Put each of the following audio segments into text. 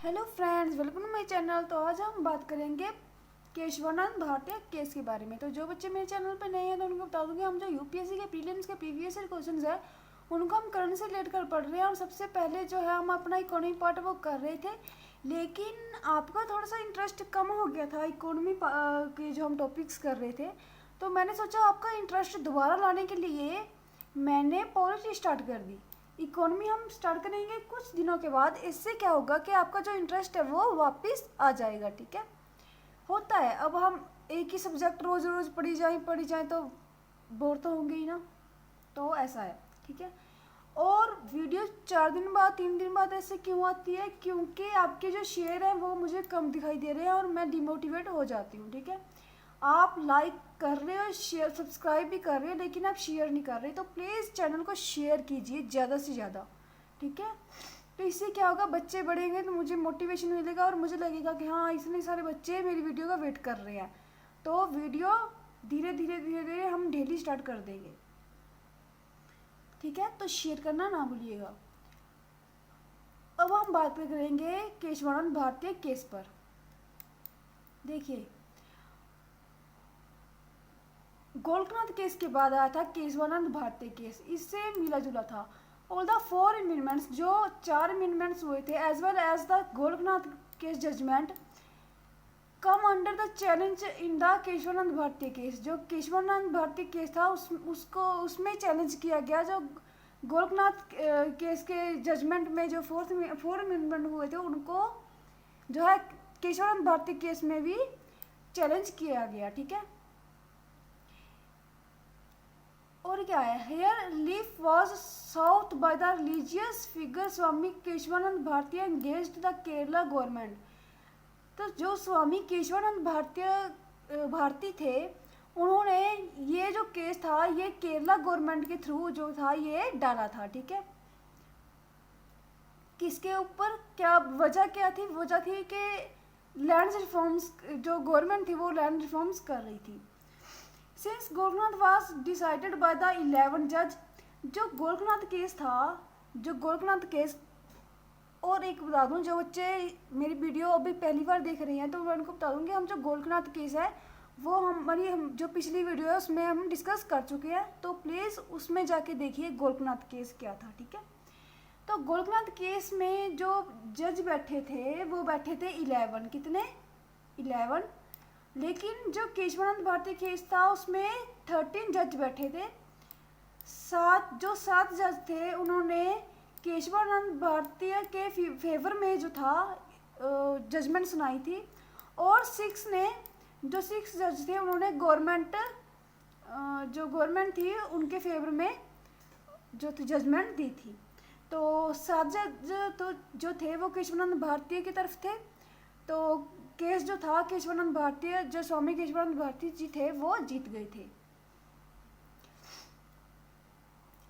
Hello friends, welcome to my channel. तो आज हम बात करेंगे केशवानंद भारतीय केस के बारे में। तो जो बच्चे मेरे चैनल पर नए हैं तो उनको बता दूंगी, हम जो यूपीएससी के प्रीलिम्स के प्रीवियस ईयर क्वेश्चंस है उनको हम करंट से लेट कर पढ़ रहे हैं। और सबसे पहले जो है हम अपना इकोनॉमी पार्ट वो कर रहे थे, लेकिन आपका थोड़ा सा इंटरेस्ट कम हो गया था इकोनॉमी के जो हम टॉपिक्स कर रहे थे। तो मैंने सोचा आपका इंटरेस्ट दोबारा लाने के लिए मैंने पॉलिटी स्टार्ट कर दी। इकोनॉमी हम स्टार्ट करेंगे कुछ दिनों के बाद। इससे क्या होगा कि आपका जो इंटरेस्ट है वो वापस आ जाएगा। ठीक है, होता है। अब हम एक ही सब्जेक्ट रोज़ रोज़ पढ़ी जाए तो बोर तो होंगे ही ना। तो ऐसा है, ठीक है। और वीडियो 4 दिन बाद 3 दिन बाद ऐसे क्यों आती है? क्योंकि आपके जो शेयर हैं वो मुझे कम दिखाई दे रहे हैं और मैं डिमोटिवेट हो जाती हूँ। ठीक है, आप लाइक कर रहे हो, शेयर सब्सक्राइब भी कर रहे हो, लेकिन आप शेयर नहीं कर रहे। तो प्लीज़ चैनल को शेयर कीजिए ज़्यादा से ज़्यादा, ठीक है। तो इससे क्या होगा, बच्चे बढ़ेंगे तो मुझे मोटिवेशन मिलेगा और मुझे लगेगा कि हाँ, इतने सारे बच्चे मेरी वीडियो का वेट कर रहे हैं। तो वीडियो धीरे धीरे हम डेली स्टार्ट कर देंगे, ठीक है। तो शेयर करना ना भूलिएगा। अब हम बात करेंगे केशवानंद भारतीय केस पर। देखिए, गोलकनाथ केस के बाद आया था केशवानंद भारतीय केस, इससे मिला जुला था। ऑल द 4 अमेंडमेंट्स, जो 4 अमेंडमेंट्स हुए थे, as well as the Golaknath case judgment come under the challenge in the Kesavananda Bharati case. जो केशवानंद भारतीय केस था उसमें चैलेंज किया गया। जो गोलकनाथ केस के जजमेंट में जो 4 अमेंडमेंट हुए थे उनको जो है केशवानंद भारतीय केस में भी चैलेंज किया गया, ठीक है। और क्या है, hair leaf was sought by the religious figure Swami Keshavananda Bharati engaged the Kerala government. तो जो स्वामी केशवानंद भारती थे, उन्होंने ये जो केस था ये केरला गवर्नमेंट के थ्रू जो था ये डाला था, ठीक है। किसके ऊपर, क्या वजह क्या थी? वजह थी कि लैंड रिफॉर्म्स, जो गवर्नमेंट थी वो लैंड रिफॉर्म्स कर रही थी। Since Golaknath was decided by the 11 जज, जो गोलकनाथ केस था, जो गोलकनाथ केस। और एक बता दूं, जो बच्चे मेरी वीडियो अभी पहली बार देख रहे हैं तो मैं उनको बता दूंगी, हम जो गोलकनाथ केस है वो हम जो पिछली वीडियो है उसमें हम डिस्कस कर चुके हैं। तो प्लीज़ उसमें जाके देखिए गोलकनाथ केस क्या था, ठीक है। तो गोलकनाथ केस में जो जज बैठे थे वो बैठे थे 11, कितने? 11। लेकिन जो केशवानंद भारती केस था उसमें 13 जज बैठे थे। 7 जज थे उन्होंने केशवानंद भारतीय के फेवर में जो था जजमेंट सुनाई थी। और 6 जज थे उन्होंने जो गवर्नमेंट थी उनके फेवर में जो जजमेंट दी थी। तो 7 जज तो जो थे वो केशवानंद भारतीय की तरफ थे। तो केस जो था केशवानंद भारतीय, जो स्वामी केशवानंद भारती जी थे वो जीत गए थे।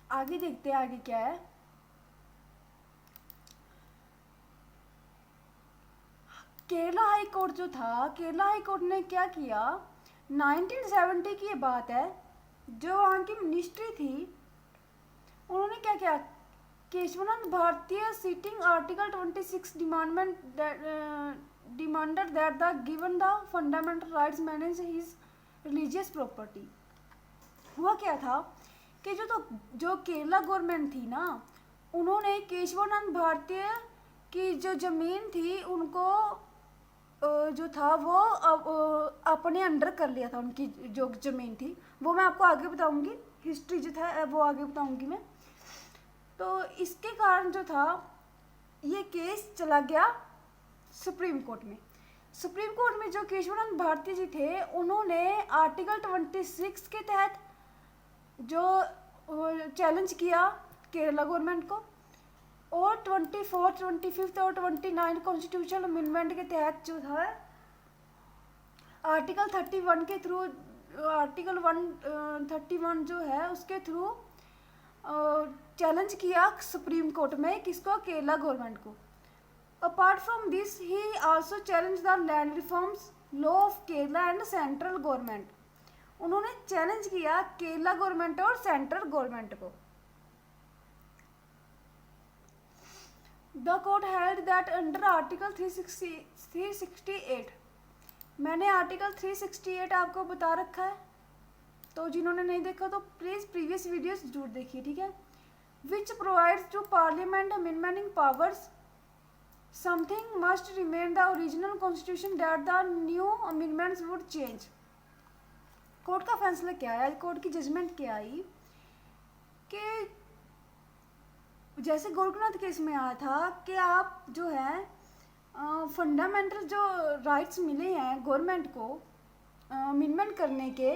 आगे देखते हैं आगे क्या है। केरला हाई कोर्ट जो था, केरला हाई कोर्ट ने क्या किया, 1970 की ये बात है, जो वहाँ की मिनिस्ट्री थी उन्होंने क्या किया, Kesavananda Bharati citing article 26 demanded that the given the fundamental rights manage his religious property. हुआ क्या था कि जो केरला गवर्नमेंट थी ना, उन्होंने केशवानंद भारतीय की जो ज़मीन थी उनको जो था वो अपने अंडर कर लिया था। उनकी जो ज़मीन थी वो मैं आपको आगे बताऊंगी, हिस्ट्री जो था वो आगे बताऊंगी मैं। तो इसके कारण जो था ये केस चला गया सुप्रीम कोर्ट में। सुप्रीम कोर्ट में जो केशवानंद भारती जी थे उन्होंने आर्टिकल 26 के तहत जो चैलेंज किया केरला गवर्नमेंट को, और 24, 25 और 29 कॉन्स्टिट्यूशनल अमेंडमेंट के तहत जो था आर्टिकल 31 के थ्रू, आर्टिकल 131 जो है उसके थ्रू चैलेंज किया सुप्रीम कोर्ट में, किसको? केरला गवर्नमेंट को। Apart from this he also challenge the land reforms law of Kerala and central government. उन्होंने चैलेंज किया केरला गवर्नमेंट और सेंट्रल गवर्नमेंट को। The court held that under article 368, मैंने आर्टिकल 368 आपको बता रखा है, तो जिन्होंने नहीं देखा तो प्लीज़ प्रीवियस वीडियोस जरूर देखिए, ठीक है। Which provides to parliament amendment powers, something must remain the original constitution that the new amendments would change. Court का फैसला क्या है, कोर्ट की जजमेंट क्या आई कि जैसे गोरखनाथ केस में आया था कि आप जो है फंडामेंटल जो राइट्स मिले हैं गवर्नमेंट को अमेंडमेंट करने के,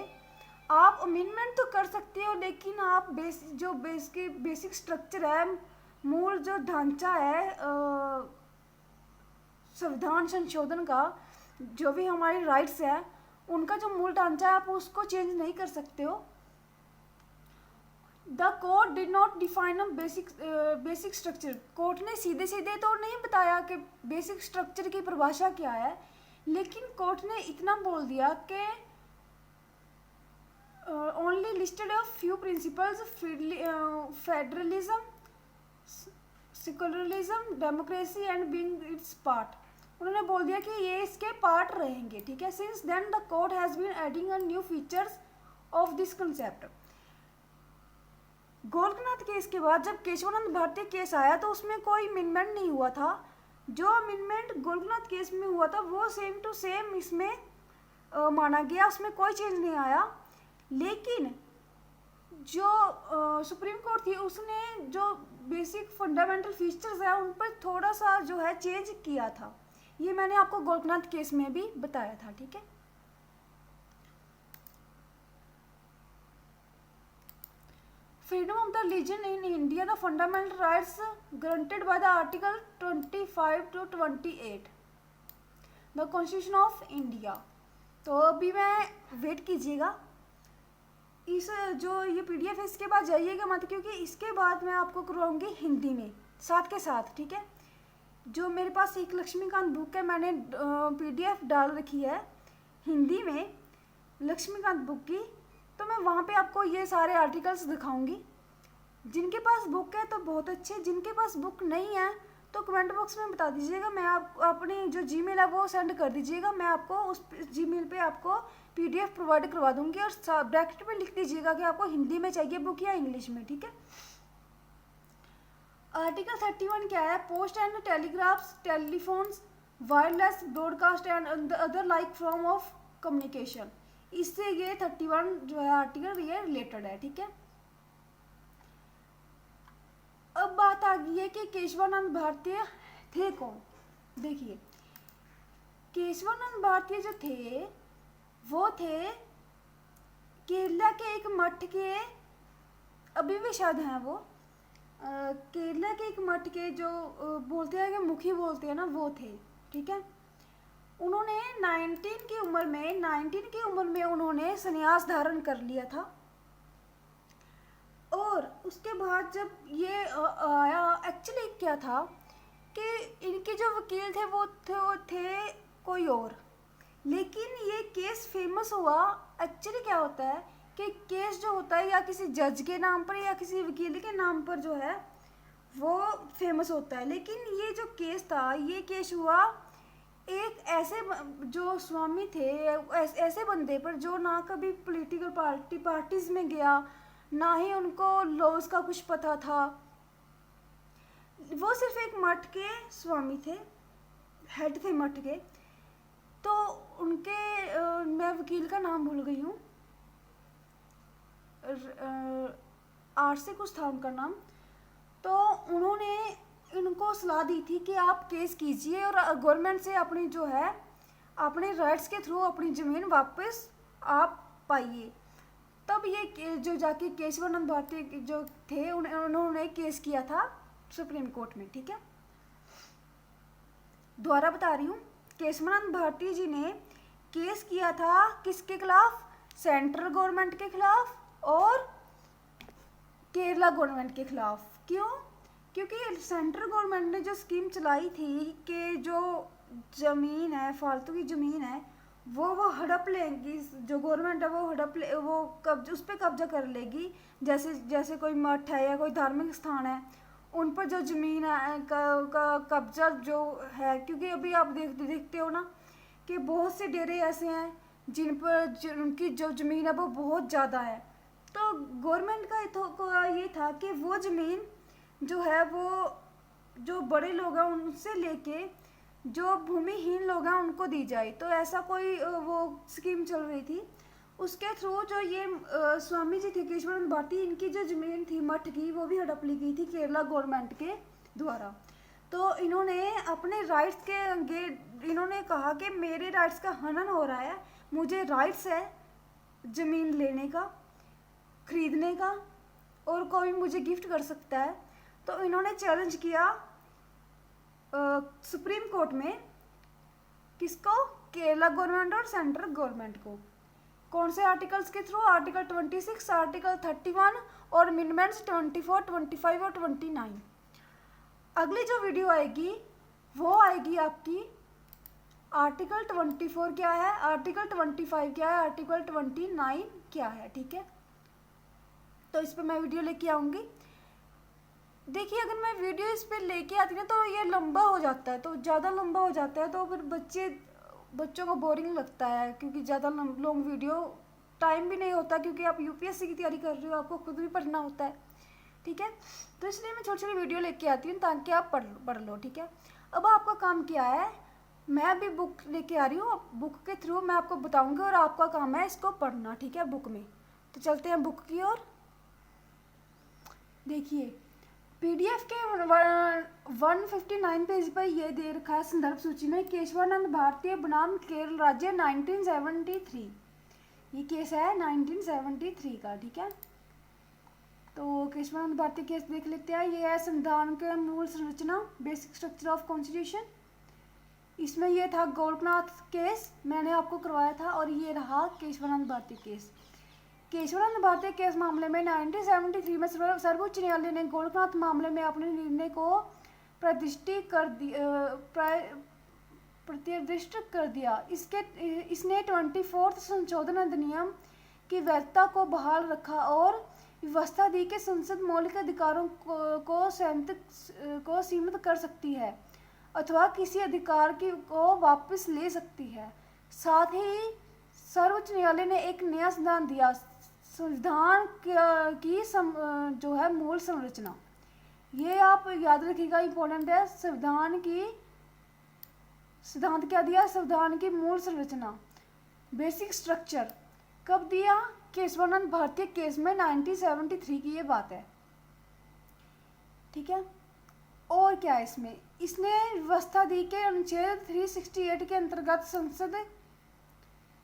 आप अमेंडमेंट तो कर सकते हो, लेकिन आप बेसिक स्ट्रक्चर है, मूल जो ढांचा है संविधान संशोधन का, जो भी हमारी राइट्स है उनका जो मूल ढांचा है आप उसको चेंज नहीं कर सकते हो। The court did not define a basic structure, court ने सीधे सीधे तो नहीं बताया कि बेसिक स्ट्रक्चर की परिभाषा क्या है, लेकिन कोर्ट ने इतना बोल दिया कि only listed of few principles, federalism, secularism, democracy and being it's part, उन्होंने बोल दिया कि ये इसके पार्ट रहेंगे, ठीक है। Since then the court has been adding a new features of this concept. Gorakhnath case के बाद जब केशवानंद भारती केस आया तो उसमें कोई अमेंडमेंट नहीं हुआ था, जो अमेंडमेंट गोरखनाथ केस में हुआ था वो सेम टू सेम इसमें माना गया, उसमें कोई चेंज नहीं आया। लेकिन जो सुप्रीम कोर्ट थी उसने जो बेसिक फंडामेंटल फीचर्स है उन पर थोड़ा सा जो है चेंज किया था, ये मैंने आपको गोरखनाथ केस में भी बताया था, ठीक है। Freedom of the religion in India, the fundamental rights granted by the article 25 to 28 the constitution of India. तो अभी मैं वेट कीजिएगा, इस जो ये पीडीएफ है इसके बाद जाइएगा मत, क्योंकि इसके बाद मैं आपको करवाऊंगी हिंदी में साथ के साथ, ठीक है। जो मेरे पास एक लक्ष्मीकांत बुक है, मैंने पीडीएफ डाल रखी है हिंदी में लक्ष्मीकांत बुक की, तो मैं वहाँ पे आपको ये सारे आर्टिकल्स दिखाऊंगी। जिनके पास बुक है तो बहुत अच्छे, जिनके पास बुक नहीं है तो कमेंट बॉक्स में बता दीजिएगा, मैं अपनी जो जीमेल है वो सेंड कर दीजिएगा, मैं आपको उस जीमेल पे आपको पीडीएफ प्रोवाइड करवा दूंगी, और ब्रैकेट में लिख दीजिएगा कि आपको हिंदी में चाहिए बुक या इंग्लिश में, ठीक है। आर्टिकल 31 क्या है, post and telegraphs, telephones, wireless broadcast and other like form of communication, इससे ये 31 जो है आर्टिकल ये रिलेटेड है, ठीक है। अब बात आ गई है कि केशवानंद भारतीय थे कौन। देखिए केशवानंद भारतीय जो थे वो थे केरला के एक मठ के, अभी भी शायद हैं वो केरला के एक मठ के जो बोलते हैं कि मुखी बोलते हैं ना, वो थे, ठीक है। उन्होंने 19 की उम्र में उन्होंने संन्यास धारण कर लिया था, और उसके बाद जब ये आया, एक्चुअली क्या था कि इनके जो वकील थे वो थे कोई और, लेकिन ये केस फेमस हुआ। एक्चुअली क्या होता है कि केस जो होता है या किसी जज के नाम पर या किसी वकील के नाम पर जो है वो फेमस होता है, लेकिन ये जो केस था ये केस हुआ एक ऐसे जो स्वामी थे, ऐसे बंदे पर जो ना कभी पॉलिटिकल पार्टीज में गया, ना ही उनको लॉज का कुछ पता था, वो सिर्फ एक मठ के स्वामी थे, हेड थे मठ के। तो उनके मैं वकील का नाम भूल गई हूँ, आर से कुछ था उनका नाम। तो उन्होंने इनको सलाह दी थी कि आप केस कीजिए और गवर्नमेंट से अपनी जो है अपने राइट्स के थ्रू अपनी ज़मीन वापस आप पाइए। तब ये जो जाके केशवानंद भारती जो थे उन्होंने केस किया था सुप्रीम कोर्ट में, ठीक है। दोबारा बता रही हूँ, केशवानंद भारती जी ने केस किया था किसके खिलाफ, सेंट्रल गवर्नमेंट के खिलाफ और केरला गवर्नमेंट के खिलाफ। क्यों? क्योंकि सेंट्रल गवर्नमेंट ने जो स्कीम चलाई थी कि जो ज़मीन है, फालतू की ज़मीन है, वो हड़प लेंगी, जो गवर्नमेंट है वो उस पर कब्जा कर लेगी। जैसे कोई मठ है या कोई धार्मिक स्थान है उन पर जो ज़मीन है का कब्जा जो है, क्योंकि अभी आप देखते हो ना कि बहुत से डेरे ऐसे हैं जिन पर उनकी जो ज़मीन है वो बहुत ज़्यादा है। तो गवर्नमेंट का ये था कि वो ज़मीन जो है वो जो बड़े लोग हैं उनसे लेके जो भूमिहीन लोग हैं उनको दी जाए। तो ऐसा कोई वो स्कीम चल रही थी, उसके थ्रू जो ये स्वामी जी थे केशवानंद भारती, इनकी जो ज़मीन थी मठ की वो भी हड़प ली गई थी केरला गवर्नमेंट के द्वारा। तो इन्होंने अपने राइट्स के इन्होंने कहा कि मेरे राइट्स का हनन हो रहा है, मुझे राइट्स है ज़मीन लेने का, खरीदने का, और कोई मुझे गिफ्ट कर सकता है। तो इन्होंने चैलेंज किया सुप्रीम कोर्ट में, किसको? केरला गवर्नमेंट और सेंट्रल गवर्नमेंट को। कौन से आर्टिकल्स के थ्रू? आर्टिकल 26, आर्टिकल 31 और अमेंडमेंट्स 24, 25 और 29। अगली जो वीडियो आएगी वो आएगी आपकी आर्टिकल 24 क्या है, आर्टिकल 25 क्या है, आर्टिकल 29 क्या है। ठीक है, तो इस पर मैं वीडियो लेके आऊँगी। देखिए, अगर मैं वीडियो इस पर लेके आती ना तो ये लंबा हो जाता है, तो ज़्यादा लंबा हो जाता है तो फिर बच्चों को बोरिंग लगता है, क्योंकि ज़्यादा लॉन्ग वीडियो टाइम भी नहीं होता, क्योंकि आप यूपीएससी की तैयारी कर रहे हो, आपको खुद भी पढ़ना होता है। ठीक है, तो इसलिए मैं छोटी छोटी वीडियो लेके आती हूँ ताकि आप पढ़ लो। ठीक है, अब आपका काम क्या है, मैं भी बुक लेके आ रही हूँ, बुक के थ्रू मैं आपको बताऊँगी और आपका काम है इसको पढ़ना। ठीक है, बुक में। तो चलते हैं बुक की ओर। देखिए, पीडीएफ के 159 पेज पर यह दे रखा है संदर्भ सूची में, केशवानंद भारती बनाम केरल राज्य 1973। ये केस है 1973 का। ठीक है, तो केशवानंद भारती केस देख लेते हैं। ये है संविधान के मूल संरचना, बेसिक स्ट्रक्चर ऑफ कॉन्स्टिट्यूशन। इसमें यह था गोरखनाथ केस, मैंने आपको करवाया था, और ये रहा केशवानंद भारती केस। केशवानंद भारती केस मामले में 1973 में सर्वोच्च न्यायालय ने गोरखनाथ मामले में अपने निर्णय को प्रतिदिष्ट कर दिया। इसने 24th संशोधन अधिनियम की वैधता को बहाल रखा और व्यवस्था दी कि संसद मौलिक अधिकारों को सीमित कर सकती है अथवा किसी अधिकार को वापस ले सकती है। साथ ही सर्वोच्च न्यायालय ने एक नया सिद्धांत दिया, संविधान की जो है मूल संरचना। ये आप याद रखिएगा, इम्पोर्टेंट है। सिद्धांत क्या दिया? संविधान की मूल संरचना, बेसिक स्ट्रक्चर। कब दिया? केशवानंद भारती केस में 1973 की ये बात है। ठीक है, और क्या है इसमें? इसने व्यवस्था दी कि अनुच्छेद 368 के अंतर्गत संसद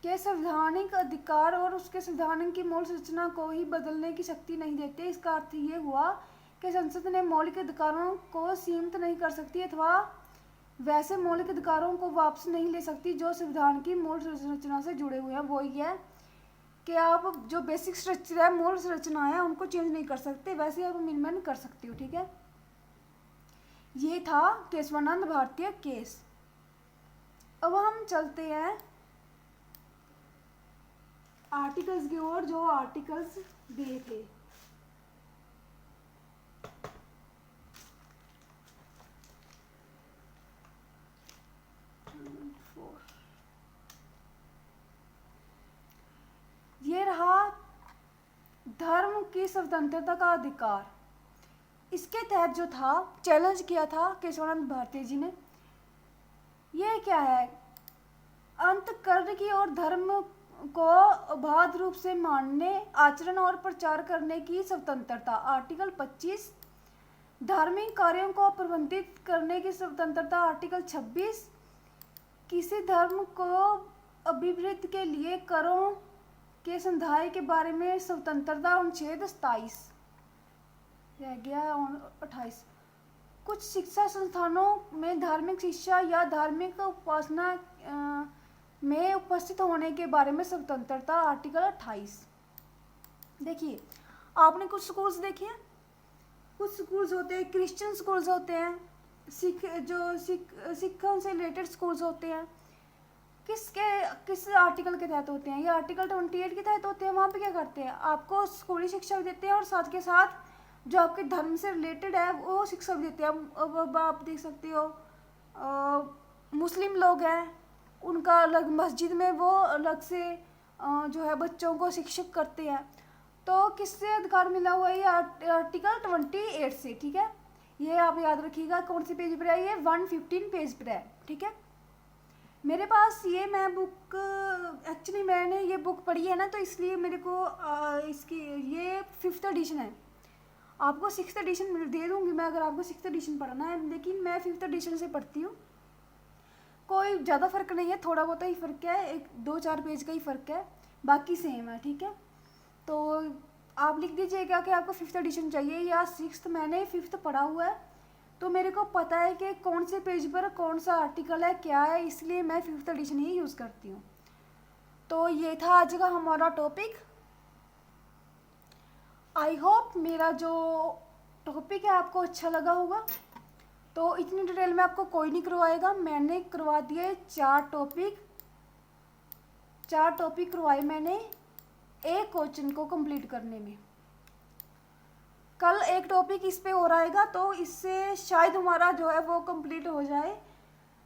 के संवैधानिक अधिकार और उसके संविधान की मूल संरचना को ही बदलने की शक्ति नहीं देते। इसका अर्थ ये हुआ कि संसद ने मौलिक अधिकारों को सीमित नहीं कर सकती अथवा वैसे मौलिक अधिकारों को वापस नहीं ले सकती जो संविधान की मूल संरचना से जुड़े हुए हैं। वो ये है कि आप जो बेसिक स्ट्रक्चर है, मूल संरचना है, उनको चेंज नहीं कर सकते, वैसे आप अमेंडमेंट कर सकते हो। ठीक है, ये था केशवानंद भारती केस। अब हम चलते हैं आर्टिकल्स की ओर, जो आर्टिकल्स दिए थे। ये रहा धर्म की स्वतंत्रता का अधिकार। इसके तहत जो था चैलेंज किया था केशवानंद भारती जी ने। ये क्या है? अंतःकरण की और धर्म को अबाध रूप से मानने, आचरण और प्रचार करने की स्वतंत्रता। आर्टिकल 25। धार्मिक कार्यों को प्रबंधित करने की स्वतंत्रता। आर्टिकल 26। किसी धर्म को अभिवृद्धि के लिए करों के संदाय के बारे में स्वतंत्रता। अनुच्छेद 27 रह गया। 28। कुछ शिक्षा संस्थानों में धार्मिक शिक्षा या धार्मिक उपासना में उपस्थित होने के बारे में स्वतंत्रता। आर्टिकल 28। देखिए, आपने कुछ स्कूल्स देखे हैं, कुछ स्कूल्स होते हैं क्रिश्चियन स्कूल्स होते हैं, सिखों से रिलेटेड स्कूल्स होते हैं। किस आर्टिकल के तहत होते हैं? ये आर्टिकल 28 के तहत होते हैं। वहाँ पे क्या करते हैं? आपको स्कूली शिक्षा भी देते हैं और साथ के साथ जो आपके धर्म से रिलेटेड है वो शिक्षा भी देते हैं। अब आप देख सकते हो मुस्लिम लोग हैं, उनका अलग मस्जिद में वो अलग से जो है बच्चों को शिक्षित करते हैं। तो किससे अधिकार मिला हुआ है? ये आर्टिकल 28 से, ठीक है। ये आप याद रखिएगा। कौन से पेज पर है? ये 115 पेज पर है, ठीक है। मेरे पास ये मैं बुक एक्चुअली मैंने ये बुक पढ़ी है ना, तो इसलिए मेरे को इसकी ये 5th एडिशन है। आपको 6th एडिशन दे दूंगी मैं अगर आपको 6th एडिशन पढ़ना है, लेकिन मैं 5th एडिशन से पढ़ती हूँ। कोई ज़्यादा फ़र्क नहीं है, थोड़ा बहुत ही फ़र्क है, 1-2-4 पेज का ही फ़र्क है, बाकी सेम है, ठीक है। तो आप लिख दीजिएगा कि आपको 5th एडिशन चाहिए या 6th। मैंने 5th पढ़ा हुआ है, तो मेरे को पता है कि कौन से पेज पर कौन सा आर्टिकल है, क्या है, इसलिए मैं 5th एडिशन ही यूज़ करती हूँ। तो ये था आज का हमारा टॉपिक। आई होप मेरा जो टॉपिक है आपको अच्छा लगा होगा। तो इतनी डिटेल में आपको कोई नहीं करवाएगा, मैंने करवा दिए 4 टॉपिक करवाए मैंने एक क्वेश्चन को कंप्लीट करने में। कल एक टॉपिक इस पे और आएगा, तो इससे शायद हमारा जो है वो कंप्लीट हो जाए।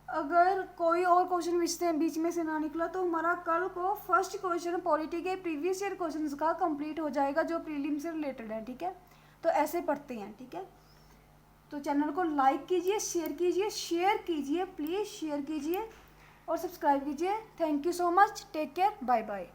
अगर कोई और क्वेश्चन बीच में से ना निकला तो हमारा कल को फर्स्ट क्वेश्चन पॉलिटी के प्रीवियस ईयर क्वेश्चंस का कंप्लीट हो जाएगा, जो प्रीलिम से रिलेटेड है, ठीक है। तो ऐसे पढ़ते हैं, ठीक है। तो चैनल को लाइक कीजिए, शेयर कीजिए, प्लीज़ शेयर कीजिए और सब्सक्राइब कीजिए। Thank you so much, take care, bye bye.